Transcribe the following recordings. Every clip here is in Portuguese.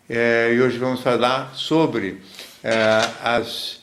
e hoje vamos falar sobre as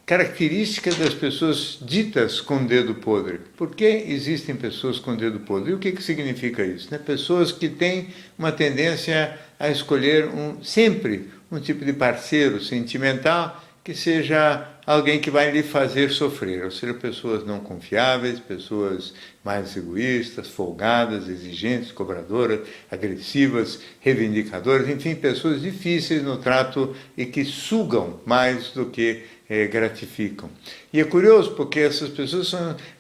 características das pessoas ditas com dedo podre. Por que existem pessoas com dedo podre? E o que significa isso? Né? Pessoas que têm uma tendência a escolher sempre um tipo de parceiro sentimental que seja alguém que vai lhe fazer sofrer, ou seja, pessoas não confiáveis, pessoas mais egoístas, folgadas, exigentes, cobradoras, agressivas, reivindicadoras, enfim, pessoas difíceis no trato e que sugam mais do que gratificam. E é curioso porque essas pessoas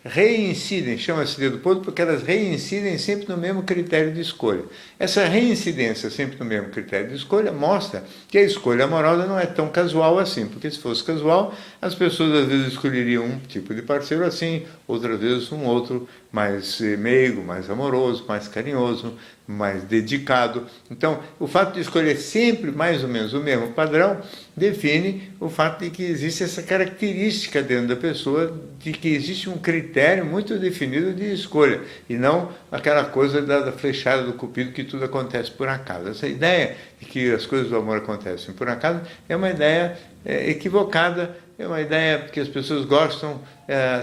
reincidem, chama-se dedo podre porque elas reincidem sempre no mesmo critério de escolha. Essa reincidência sempre no mesmo critério de escolha mostra que a escolha amorosa não é tão casual assim, porque se fosse casual, as pessoas às vezes escolheriam um tipo de parceiro assim, outras vezes um outro mais meigo, mais amoroso, mais carinhoso, mais dedicado. Então, o fato de escolher sempre mais ou menos o mesmo padrão define o fato de que existe essa característica dentro da pessoa de que existe um critério muito definido de escolha e não aquela coisa da flechada do cupido que tudo acontece por acaso. Essa ideia de que as coisas do amor acontecem por acaso é uma ideia equivocada, é uma ideia que as pessoas gostam,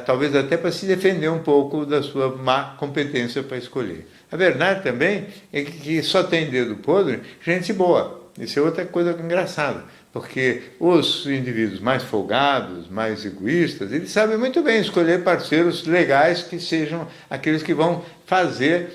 talvez até para se defender um pouco da sua má competência para escolher. A verdade também é que só tem dedo podre gente boa. Isso é outra coisa engraçada, porque os indivíduos mais folgados, mais egoístas, eles sabem muito bem escolher parceiros legais que sejam aqueles que vão fazer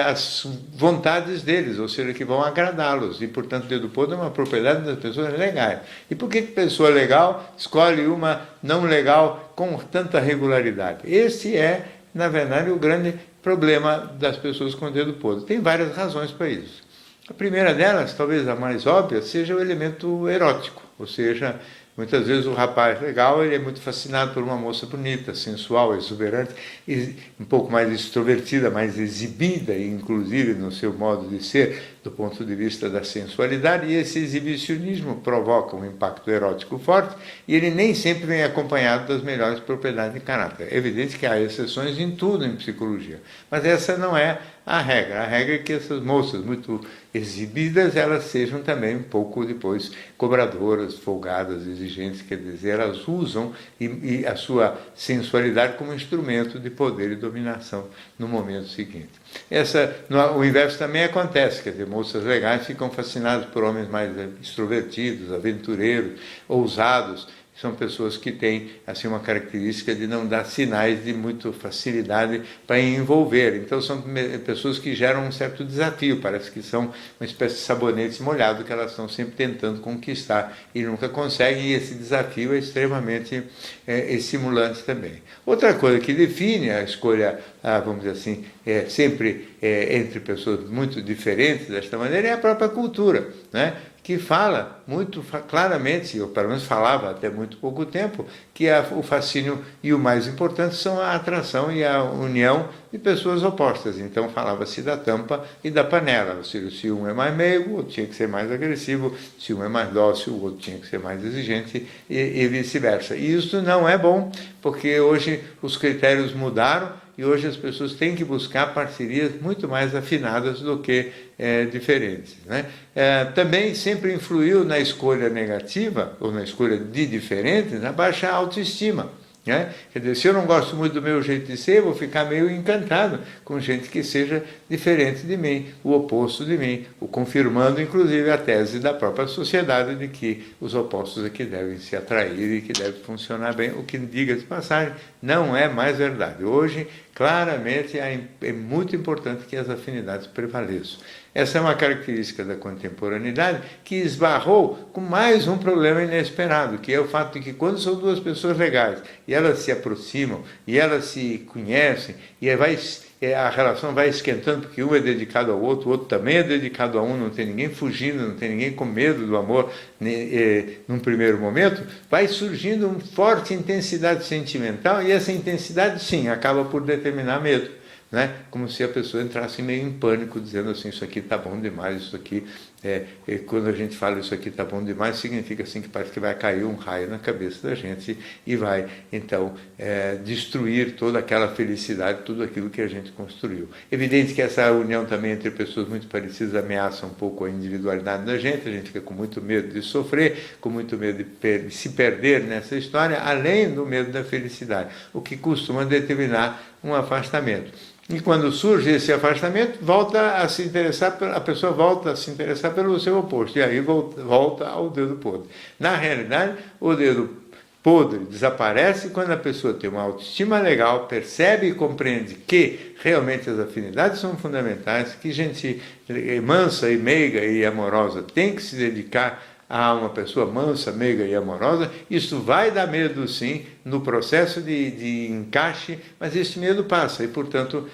as vontades deles, ou seja, que vão agradá-los. E, portanto, dedo podre é uma propriedade das pessoas legais. E por que pessoa legal escolhe uma não legal com tanta regularidade? Esse é, na verdade, o grande problema das pessoas com dedo podre. Tem várias razões para isso. A primeira delas, talvez a mais óbvia, seja o elemento erótico, ou seja, muitas vezes o rapaz legal ele é muito fascinado por uma moça bonita, sensual, exuberante, e um pouco mais extrovertida, mais exibida, inclusive no seu modo de ser, do ponto de vista da sensualidade, e esse exibicionismo provoca um impacto erótico forte, e ele nem sempre vem acompanhado das melhores propriedades de caráter. É evidente que há exceções em tudo em psicologia, mas essa não é a regra. A regra é que essas moças muito exibidas, elas sejam também um pouco depois cobradoras, folgadas, exigentes, quer dizer, elas usam e a sua sensualidade como instrumento de poder e dominação no momento seguinte. O inverso também acontece, quer dizer, moças legais ficam fascinadas por homens mais extrovertidos, aventureiros, ousados. São pessoas que têm assim, uma característica de não dar sinais de muita facilidade para envolver. Então, são pessoas que geram um certo desafio. Parece que são uma espécie de sabonete molhado que elas estão sempre tentando conquistar e nunca conseguem. E esse desafio é extremamente estimulante também. Outra coisa que define a escolha, vamos dizer assim, sempre entre pessoas muito diferentes desta maneira é a própria cultura, né? Que fala muito claramente, ou pelo menos falava até muito pouco tempo, que o fascínio e o mais importante são a atração e a união de pessoas opostas. Então falava-se da tampa e da panela, ou seja, se um é mais meigo, o outro tinha que ser mais agressivo, se um é mais dócil, o outro tinha que ser mais exigente e vice-versa. E isso não é bom, porque hoje os critérios mudaram e hoje as pessoas têm que buscar parcerias muito mais afinadas do que diferentes. Né? Também sempre influiu na escolha negativa, ou na escolha de diferentes, a baixa autoestima. Né? Quer dizer, se eu não gosto muito do meu jeito de ser, eu vou ficar meio encantado com gente que seja diferente de mim, o oposto de mim, o confirmando, inclusive, a tese da própria sociedade de que os opostos é que devem se atrair e que devem funcionar bem, o que, diga de passagem, não é mais verdade. Hoje, claramente, é muito importante que as afinidades prevaleçam. Essa é uma característica da contemporaneidade que esbarrou com mais um problema inesperado, que é o fato de que quando são duas pessoas legais e elas se aproximam e elas se conhecem e a relação vai esquentando porque um é dedicado ao outro, o outro também é dedicado a um, não tem ninguém fugindo, não tem ninguém com medo do amor num primeiro momento, vai surgindo uma forte intensidade sentimental e essa intensidade, sim, acaba por determinar medo. né? Como se a pessoa entrasse meio em pânico, dizendo assim, isso aqui está bom demais, isso aqui, quando a gente fala isso aqui está bom demais, significa assim que parece que vai cair um raio na cabeça da gente e vai, então, destruir toda aquela felicidade, tudo aquilo que a gente construiu. Evidente que essa união também entre pessoas muito parecidas ameaça um pouco a individualidade da gente, a gente fica com muito medo de sofrer, com muito medo de se perder nessa história, além do medo da felicidade, o que costuma determinar um afastamento. E quando surge esse afastamento, a pessoa volta a se interessar pelo seu oposto, e aí volta ao dedo podre. Na realidade, o dedo podre desaparece quando a pessoa tem uma autoestima legal, percebe e compreende que realmente as afinidades são fundamentais, que gente mansa e meiga e amorosa tem que se dedicar a uma pessoa mansa, meiga e amorosa. Isso vai dar medo, sim, no processo de encaixe, mas esse medo passa e, portanto,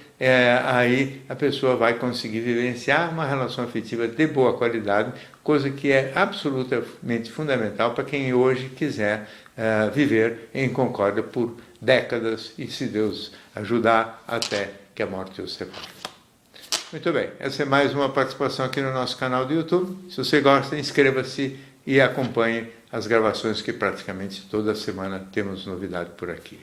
aí a pessoa vai conseguir vivenciar uma relação afetiva de boa qualidade, coisa que é absolutamente fundamental para quem hoje quiser viver em concórdia por décadas e, se Deus ajudar, até que a morte os separe. Muito bem, essa é mais uma participação aqui no nosso canal do YouTube. Se você gosta, inscreva-se e acompanhe as gravações que praticamente toda semana temos novidade por aqui.